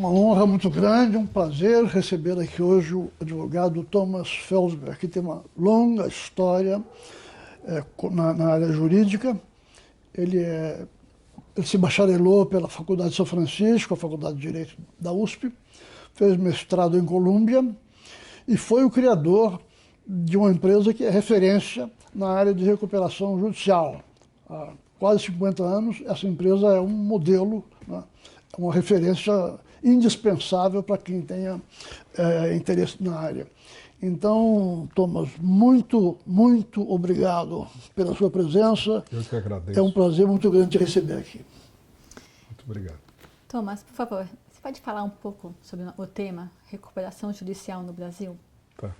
uma honra muito grande, um prazer receber aqui hoje o advogado Thomas Felsberg, que tem uma longa história na área jurídica. Ele se bacharelou pela Faculdade de São Francisco, a Faculdade de Direito da USP, fez mestrado em Colômbia e foi o criador de uma empresa que é referência na área de recuperação judicial. Há quase 50 anos, essa empresa é um modelo, né? Uma referência indispensável para quem tenha interesse na área. Então, Thomas, muito obrigado pela sua presença. Eu que agradeço. É um prazer muito grande te receber aqui. Muito obrigado. Thomas, por favor, você pode falar um pouco sobre o tema recuperação judicial no Brasil? Tá.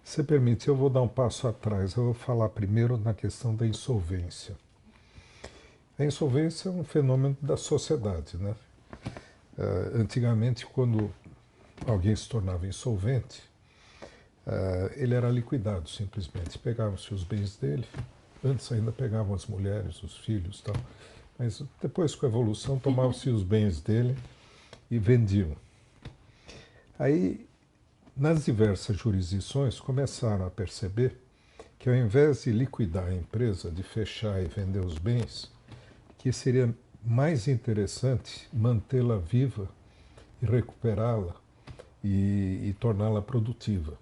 Se permite, eu vou dar um passo atrás. Eu vou falar primeiro na questão da insolvência. A insolvência é um fenômeno da sociedade, né? Antigamente, quando alguém se tornava insolvente, ele era liquidado simplesmente. Pegavam-se os bens dele, antes ainda pegavam as mulheres, os filhos e tal, mas depois com a evolução tomavam-se os bens dele e vendiam. Aí, nas diversas jurisdições, começaram a perceber que ao invés de liquidar a empresa, de fechar e vender os bens, que seria mais interessante mantê-la viva e recuperá-la e torná-la produtiva.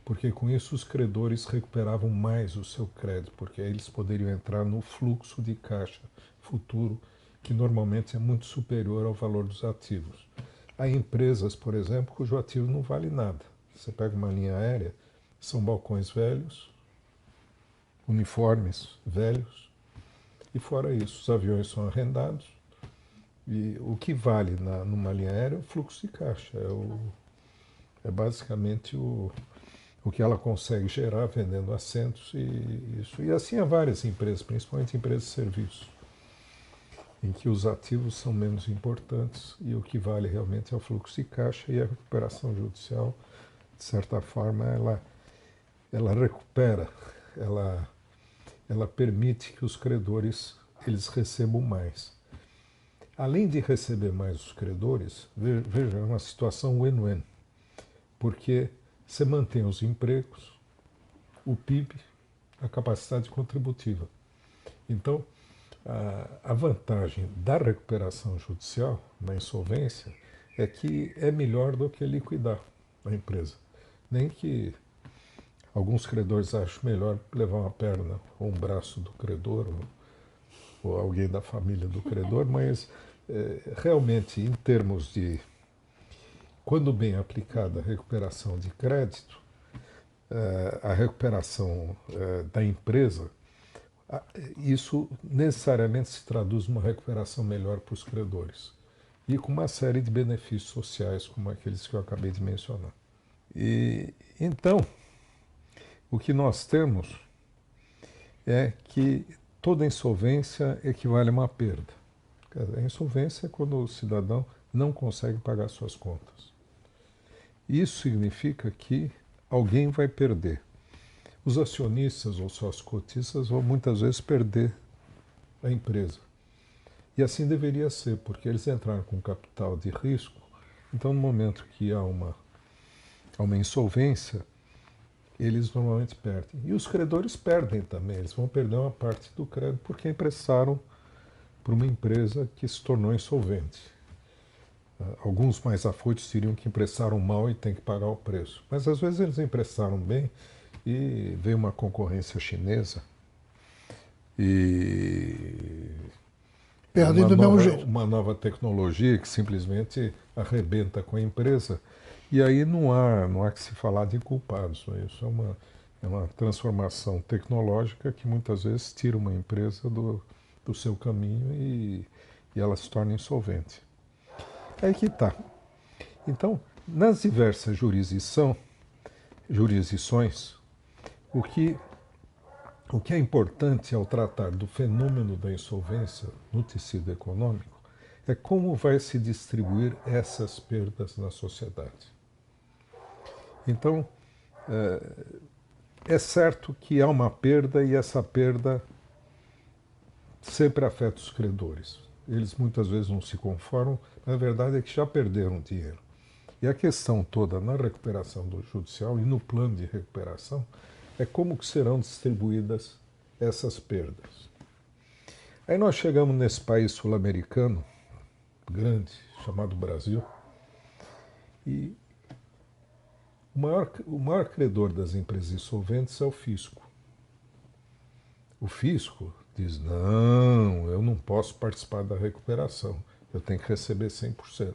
Porque com isso os credores recuperavam mais o seu crédito, porque aí eles poderiam entrar no fluxo de caixa futuro, que normalmente é muito superior ao valor dos ativos. Há empresas, por exemplo, cujo ativo não vale nada. Você pega uma linha aérea, são balcões velhos, uniformes velhos, e fora isso, os aviões são arrendados, e o que vale numa linha aérea é o fluxo de caixa, é basicamente o que ela consegue gerar vendendo assentos e isso. E assim há várias empresas, principalmente empresas de serviços, em que os ativos são menos importantes e o que vale realmente é o fluxo de caixa, e a recuperação judicial, de certa forma, ela recupera, ela permite que os credores eles recebam mais. Além de receber mais os credores, veja, é uma situação win-win, porque você mantém os empregos, o PIB, a capacidade contributiva. Então, a vantagem da recuperação judicial na insolvência é que é melhor do que liquidar a empresa. Nem que alguns credores acham melhor levar uma perna ou um braço do credor ou alguém da família do credor, mas realmente, em termos de, quando bem aplicada a recuperação de crédito, a recuperação da empresa, isso necessariamente se traduz numa recuperação melhor para os credores e com uma série de benefícios sociais, como aqueles que eu acabei de mencionar. E então, o que nós temos é que toda insolvência equivale a uma perda. A insolvência é quando o cidadão não consegue pagar suas contas. Isso significa que alguém vai perder. Os acionistas ou sócios cotistas vão muitas vezes perder a empresa. E assim deveria ser, porque eles entraram com capital de risco. Então, no momento que há uma insolvência, eles normalmente perdem. E os credores perdem também, eles vão perder uma parte do crédito porque emprestaram para uma empresa que se tornou insolvente. Alguns mais afoitos diriam que emprestaram mal e tem que pagar o preço. Mas às vezes eles emprestaram bem e veio uma concorrência chinesa e Perdem do mesmo jeito. uma nova tecnologia que simplesmente arrebenta com a empresa. E aí não há que se falar de culpados. Isso é uma transformação tecnológica que muitas vezes tira uma empresa do seu caminho e ela se torna insolvente. É que tá. Então, nas diversas jurisdições, o que é importante ao tratar do fenômeno da insolvência no tecido econômico é como vai se distribuir essas perdas na sociedade. Então, é certo que há uma perda e essa perda sempre afeta os credores. eles muitas vezes não se conformam, mas a verdade é que já perderam dinheiro. E a questão toda na recuperação do judicial e no plano de recuperação é como que serão distribuídas essas perdas. Aí nós chegamos nesse país sul-americano, grande, chamado Brasil, e o maior credor das empresas insolventes é o fisco. O fisco diz, não, eu não posso participar da recuperação, eu tenho que receber 100%.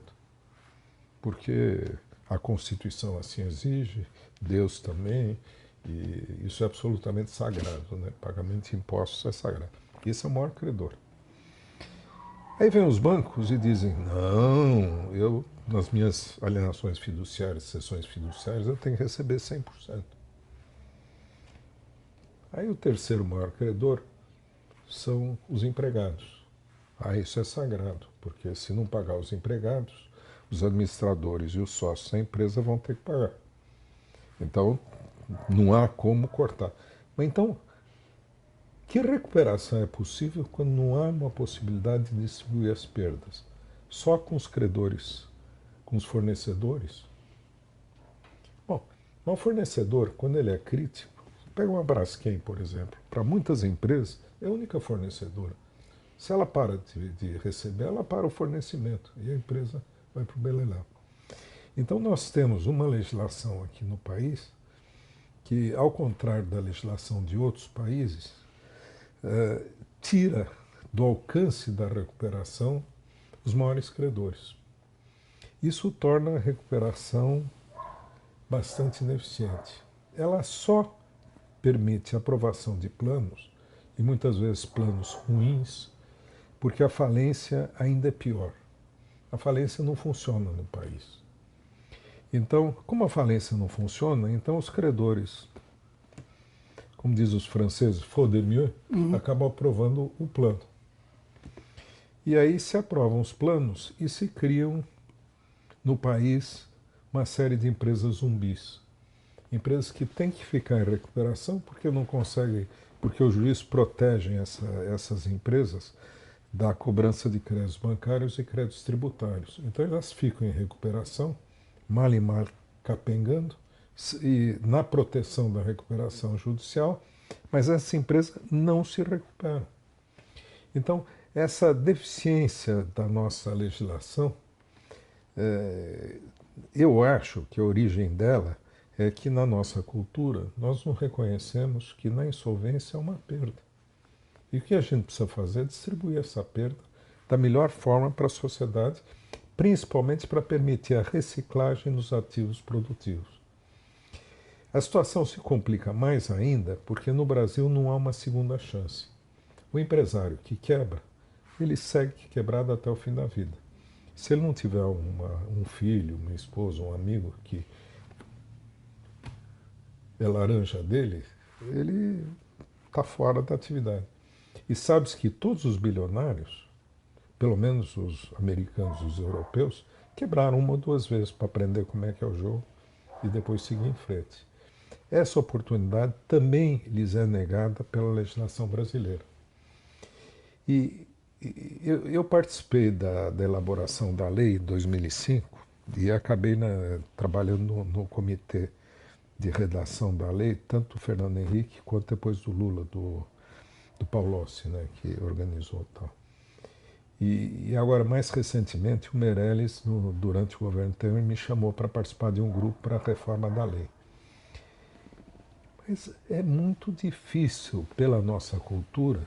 Porque a Constituição assim exige, Deus também, e isso é absolutamente sagrado, né? Pagamento de impostos é sagrado. Esse é o maior credor. Aí vem os bancos e dizem, não, eu, nas minhas alienações fiduciárias, cessões fiduciárias, eu tenho que receber 100%. Aí o terceiro maior credor são os empregados. Ah, isso é sagrado, porque se não pagar os empregados, os administradores e os sócios da empresa vão ter que pagar. Então, não há como cortar. Mas então, que recuperação é possível quando não há uma possibilidade de distribuir as perdas? Só com os credores, com os fornecedores? Bom, um fornecedor, quando ele é crítico, pega uma Braskem, por exemplo, para muitas empresas, é a única fornecedora. Se ela para de receber, ela para o fornecimento e a empresa vai para o beleléu. Então nós temos uma legislação aqui no país que, ao contrário da legislação de outros países, tira do alcance da recuperação os maiores credores. Isso torna a recuperação bastante ineficiente. Ela só permite a aprovação de planos, e muitas vezes planos ruins, porque a falência ainda é pior. A falência não funciona no país. Então, como a falência não funciona, então os credores, como dizem os franceses, faute de mieux, acabam aprovando o plano. E aí se aprovam os planos e se criam no país uma série de empresas zumbis. Empresas que têm que ficar em recuperação porque não conseguem, porque os juízes protegem essas empresas da cobrança de créditos bancários e créditos tributários. Então elas ficam em recuperação, mal e mal capengando, e na proteção da recuperação judicial, mas essa empresa não se recupera. Então, essa deficiência da nossa legislação, eu acho que a origem dela é que na nossa cultura nós não reconhecemos que na insolvência é uma perda. E o que a gente precisa fazer é distribuir essa perda da melhor forma para a sociedade, principalmente para permitir a reciclagem dos ativos produtivos. A situação se complica mais ainda porque no Brasil não há uma segunda chance. O empresário que quebra, ele segue quebrado até o fim da vida. Se ele não tiver um filho, uma esposa, um amigo que é laranja dele, ele está fora da atividade. E sabe-se que todos os bilionários, pelo menos os americanos, os europeus, quebraram uma ou duas vezes para aprender como é que é o jogo e depois seguir em frente. Essa oportunidade também lhes é negada pela legislação brasileira. E eu participei da elaboração da lei em 2005 e acabei trabalhando no comitê de redação da lei, tanto do Fernando Henrique quanto depois do Lula, do Paulossi, né, que organizou tal. E agora, mais recentemente, o Meirelles, durante o governo Temer, me chamou para participar de um grupo para a reforma da lei. Mas é muito difícil, pela nossa cultura,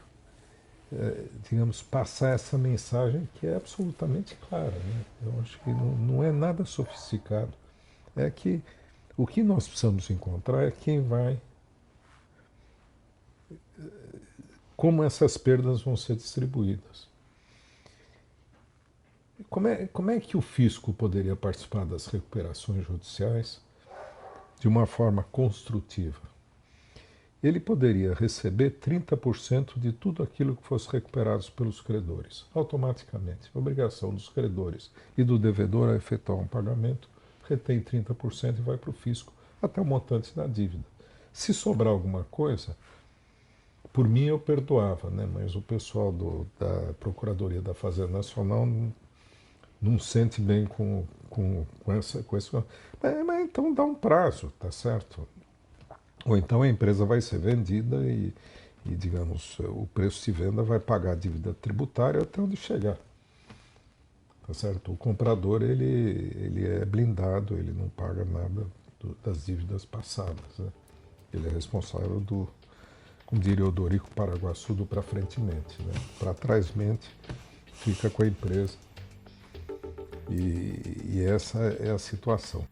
digamos, passar essa mensagem que é absolutamente clara, né? Eu acho que não é nada sofisticado. É que o que nós precisamos encontrar é quem vai... como essas perdas vão ser distribuídas. Como é que o fisco poderia participar das recuperações judiciais de uma forma construtiva? Ele poderia receber 30% de tudo aquilo que fosse recuperado pelos credores, automaticamente. A obrigação dos credores e do devedor a efetuar um pagamento retém 30% e vai para o fisco até o montante da dívida. Se sobrar alguma coisa, por mim eu perdoava, né? Mas o pessoal da Procuradoria da Fazenda Nacional não sente bem com essa coisa. Mas então dá um prazo, tá certo? Ou então a empresa vai ser vendida e, digamos, o preço de venda vai pagar a dívida tributária até onde chegar. Tá certo? O comprador, ele é blindado, ele não paga nada das dívidas passadas, né? Ele é responsável como diria o Dorico Paraguaçu, do para frente mente, né? Para trás mente fica com a empresa. E essa é a situação.